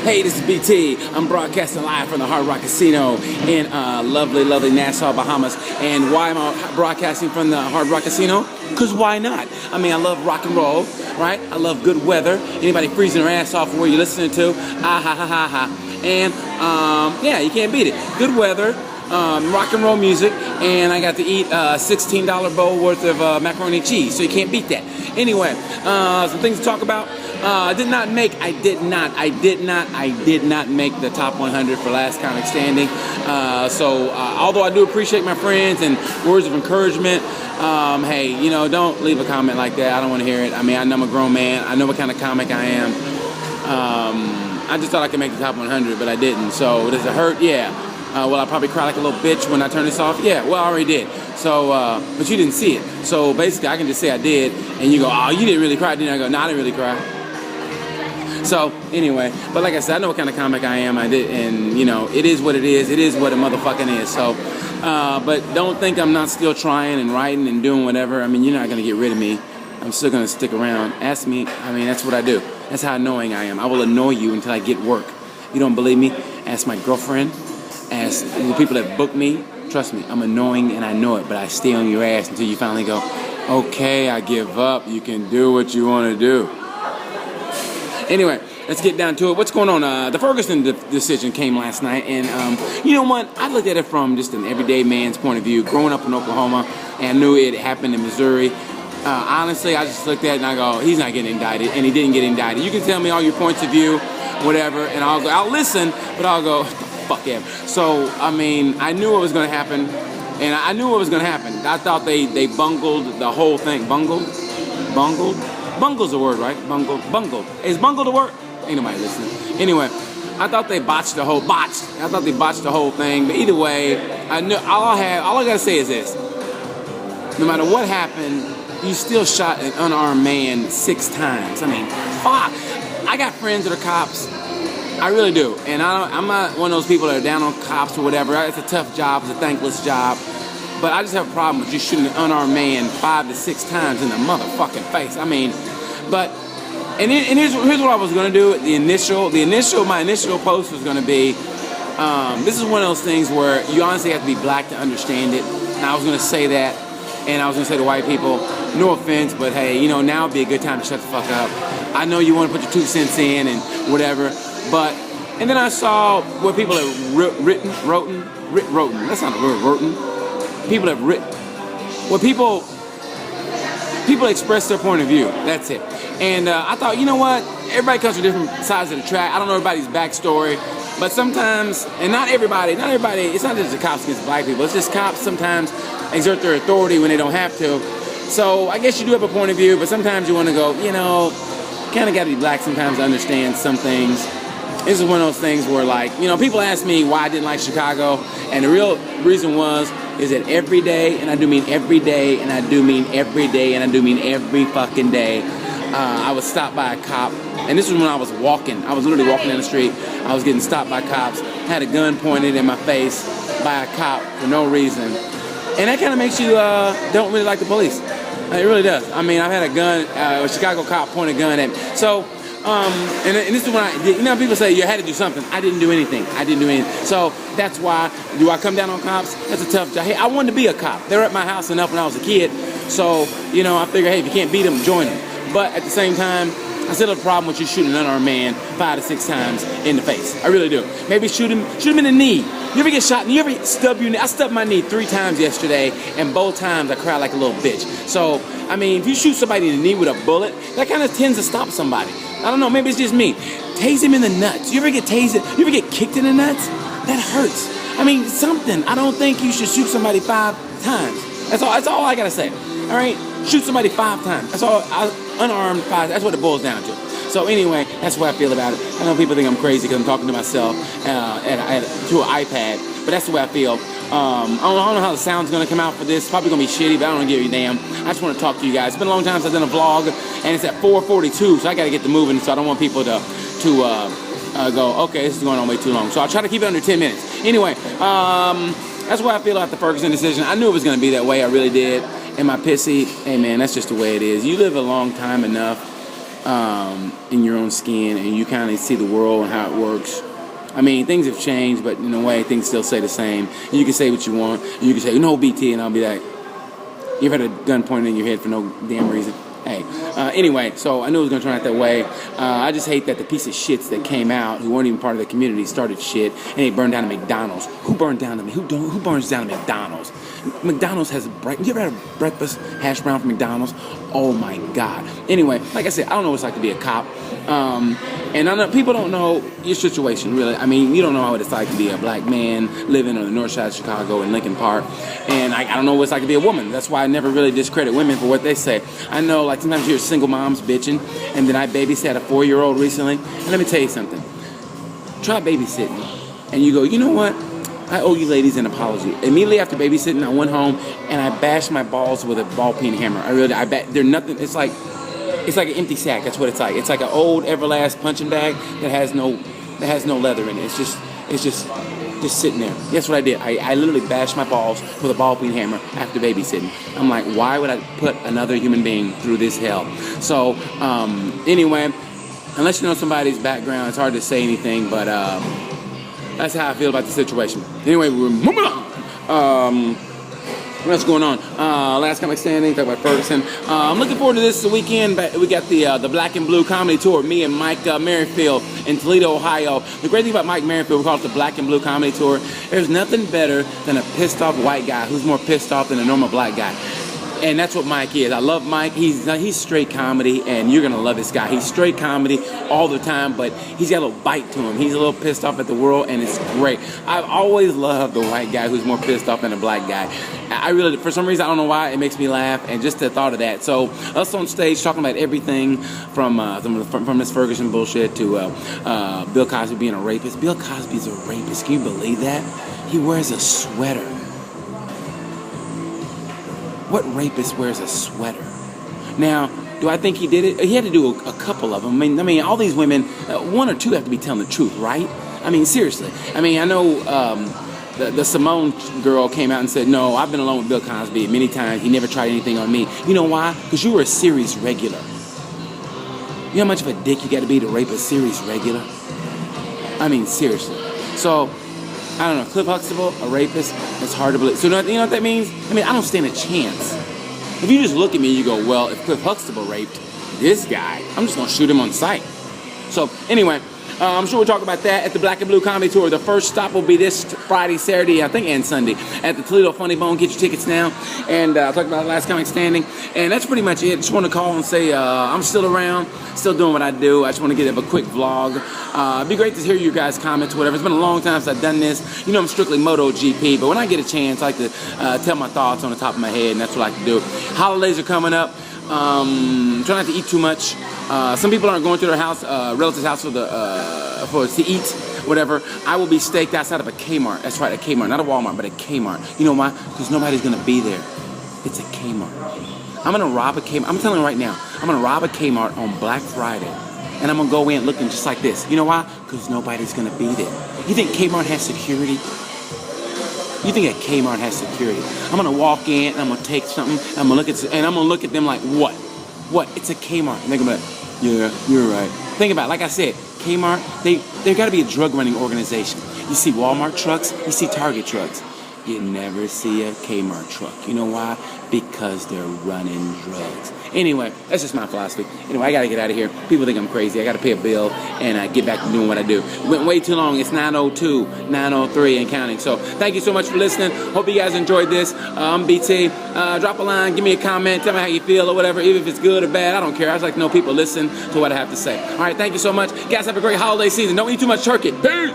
Hey, this is BT. I'm broadcasting live from the Hard Rock Casino in lovely, lovely Nassau, Bahamas. And why am I broadcasting from the Hard Rock Casino? Because why not? I mean, I love rock and roll, right? I love good weather. Anybody freezing their ass off from where you're listening to? Ah, ha, ha, ha, ha. And, yeah, you can't beat it. Good weather, rock and roll music, and I got to eat a $16 bowl worth of macaroni and cheese, so you can't beat that. Anyway, some things to talk about. I did not make the top 100 for last comic standing. So although I do appreciate my friends and words of encouragement, hey, you know, don't leave a comment like that. I don't want to hear it. I mean, I know I'm a grown man. I know what kind of comic I am. I just thought I could make the top 100, but I didn't. So does it hurt? Yeah. Will I probably cry like a little bitch when I turn this off? Yeah, well, I already did. So, but you didn't see it. So basically, I can just say I did, and you go, oh, you didn't really cry, didn't you? I go, no, I didn't really cry. So anyway, but like I said, I know what kind of comic I am. I did, and you know, it is what it is. It is what a motherfucking is. So, but don't think I'm not still trying and writing and doing whatever. I mean, you're not gonna get rid of me. I'm still gonna stick around. Ask me. I mean, that's what I do. That's how annoying I am. I will annoy you until I get work. You don't believe me? Ask my girlfriend. Ask the people that book me. Trust me, I'm annoying and I know it, but I stay on your ass until you finally go, okay, I give up. You can do what you want to do. Anyway, let's get down to it. What's going on? The Ferguson decision came last night, and you know what? I looked at it from just an everyday man's point of view. Growing up in Oklahoma, and I knew it happened in Missouri. Honestly, I just looked at it and I go, he's not getting indicted, and he didn't get indicted. You can tell me all your points of view, whatever, and I'll listen, but I'll go, fuck him. So, I mean, I knew what was going to happen, and I knew what was going to happen. I thought they bungled the whole thing. Bungled? Bungle's a word, right? Bungled. Is bungled a word? Ain't nobody listening. Anyway, I thought they botched the whole thing. But either way, I knew all I gotta say is this: no matter what happened, you still shot an unarmed man 6 times. I mean, fuck. I got friends that are cops. I really do, and I'm not one of those people that are down on cops or whatever. It's a tough job. It's a thankless job. But I just have a problem with you shooting an unarmed man 5 to 6 times in the motherfucking face. I mean, but, and here's what I was gonna do. My initial post was gonna be, this is one of those things where you honestly have to be black to understand it. And I was gonna say that, and I was gonna say to white people, no offense, but hey, you know, now would be a good time to shut the fuck up. I know you want to put your 2 cents in and whatever, but, and then I saw what people have written. That's not a word, written. People have written. Well, people express their point of view. That's it. And I thought, you know what? Everybody comes from different sides of the track. I don't know everybody's backstory, but sometimes, and not everybody. It's not just the cops against black people. It's just cops sometimes exert their authority when they don't have to. So I guess you do have a point of view, but sometimes you want to go, you know, kind of got to be black sometimes to understand some things. This is one of those things where, like, you know, people ask me why I didn't like Chicago, and the real reason is that every day, and I do mean every day, and I do mean every day, and I do mean every fucking day, I was stopped by a cop, and this was when I was walking. I was literally walking down the street. I was getting stopped by cops, had a gun pointed in my face by a cop for no reason, and that kind of makes you don't really like the police. It really does. I mean, I've had a Chicago cop point a gun at me. So, and this is when I did, you know, people say you had to do something. I didn't do anything. So that's why, do I come down on cops? That's a tough job. Hey, I wanted to be a cop. They were at my house enough when I was a kid. So, you know, I figured, hey, if you can't beat them, join them. But at the same time, I still have a problem with you shooting an unarmed man 5 to 6 times in the face. I really do. Maybe shoot him in the knee. You ever get shot? You ever stub your knee? I stubbed my knee 3 times yesterday, and both times I cried like a little bitch. So, I mean, if you shoot somebody in the knee with a bullet, that kind of tends to stop somebody. I don't know, maybe it's just me. Tase him in the nuts. You ever get tased? You ever get kicked in the nuts? That hurts. I mean, something. I don't think you should shoot somebody 5 times. That's all I gotta say. All right? Shoot somebody 5 times. That's all. Unarmed 5. That's what it boils down to. So anyway, that's what I feel about it. I know people think I'm crazy because I'm talking to myself to an iPad, but that's the way I feel. I don't know how the sound's gonna come out for this. It's probably gonna be shitty, but I don't give a damn. I just want to talk to you guys. It's been a long time since I've done a vlog, and it's at 4:42, so I gotta get to moving. So I don't want people to go, okay, this is going on way too long. So I'll try to keep it under 10 minutes. Anyway, that's what I feel about the Ferguson decision. I knew it was gonna be that way. I really did. Am I pissy? Hey man, that's just the way it is. You live a long time enough. in your own skin, and you kind of see the world and how it works. I mean, things have changed, but in a way, things still stay the same. And you can say what you want. And you can say, no, BT, and I'll be like, you've had a gun pointed in your head for no damn reason. Hey, anyway, so I knew it was going to turn out that way. I just hate that the piece of shits that came out, who weren't even part of the community, started shit, and they burned down a McDonald's. Who burned down who burns down a McDonald's? McDonald's has you ever had a breakfast hash brown from McDonald's? Oh my God. Anyway, like I said, I don't know what it's like to be a cop. And I know people don't know your situation, really. I mean, you don't know what it's like to be a black man living on the north side of Chicago in Lincoln Park. And I don't know what it's like to be a woman. That's why I never really discredit women for what they say. I know, like, sometimes you hear single moms bitching, and then I babysat a 4-year-old recently. And let me tell you something. Try babysitting, and you go, you know what? I owe you ladies an apology. Immediately after babysitting, I went home, and I bashed my balls with a ball-peen hammer. They're nothing, it's like an empty sack. That's what it's like. It's like an old Everlast punching bag that has no leather in it. It's just sitting there. That's what I did. I literally bashed my balls with a ball-peen hammer after babysitting. I'm like, why would I put another human being through this hell? So anyway, unless you know somebody's background, it's hard to say anything. But that's how I feel about the situation. Anyway, we're moving on. What's going on? Last Comic Standing, talk about Ferguson. I'm looking forward to this weekend. We got the Black and Blue Comedy Tour. Me and Mike Merrifield in Toledo, Ohio. The great thing about Mike Merrifield, we call it the Black and Blue Comedy Tour. There's nothing better than a pissed off white guy who's more pissed off than a normal black guy. And that's what Mike is. I love Mike. He's straight comedy, and you're going to love this guy. He's straight comedy all the time, but he's got a little bite to him. He's a little pissed off at the world, and it's great. I've always loved the white guy who's more pissed off than a black guy. I really, for some reason, I don't know why, it makes me laugh, and just the thought of that. So us on stage talking about everything from this Ferguson bullshit to Bill Cosby being a rapist. Bill Cosby's a rapist. Can you believe that? He wears a sweater. What rapist wears a sweater? Now, do I think he did it? He had to do a couple of them. I mean, all these women, one or two have to be telling the truth, right? I mean, seriously. I mean, I know the Simone girl came out and said, no, I've been alone with Bill Cosby many times. He never tried anything on me. You know why? Because you were a series regular. You know how much of a dick you got to be to rape a series regular? I mean, seriously. So, I don't know, Cliff Huxtable, a rapist, it's hard to believe. So you know what that means? I mean, I don't stand a chance. If you just look at me and you go, well, if Cliff Huxtable raped this guy, I'm just going to shoot him on sight. So anyway, I'm sure we'll talk about that at the Black and Blue Comedy Tour. The first stop will be this Friday, Saturday, I think, and Sunday at the Toledo Funny Bone. Get your tickets now. And I'll talk about Last Comic Standing. And that's pretty much it. Just want to call and say I'm still around, still doing what I do. I just want to give a quick vlog. It'd be great to hear you guys' comments, whatever. It's been a long time since I've done this. You know I'm strictly MotoGP, but when I get a chance, I like to tell my thoughts on the top of my head, and that's what I like to do. Holidays are coming up. Try not to eat too much. Some people aren't going to their house, relative's house to eat, whatever. I will be staked outside of a Kmart. That's right, a Kmart, not a Walmart, but a Kmart. You know why? Because nobody's gonna be there. It's a Kmart. I'm gonna rob a Kmart. I'm telling you right now, I'm gonna rob a Kmart on Black Friday, and I'm gonna go in looking just like this. You know why? Because nobody's gonna be there. You think Kmart has security? You think a Kmart has security? I'm gonna walk in and I'm gonna take something and I'm gonna look at them like, what? What? It's a Kmart. And they're gonna be like, yeah, you're right. Think about it. Like I said, Kmart, they've got to be a drug running organization. You see Walmart trucks, you see Target trucks. You never see a Kmart truck. You know why? Because they're running drugs. Anyway, that's just my philosophy. Anyway, I got to get out of here. People think I'm crazy. I got to pay a bill and get back to doing what I do. Went way too long. It's 9:02, 9:03 and counting. So thank you so much for listening. Hope you guys enjoyed this. I'm BT. Drop a line. Give me a comment. Tell me how you feel or whatever. Even if it's good or bad, I don't care. I just like to know people listen to what I have to say. All right, thank you so much. Guys, have a great holiday season. Don't eat too much turkey. Peace.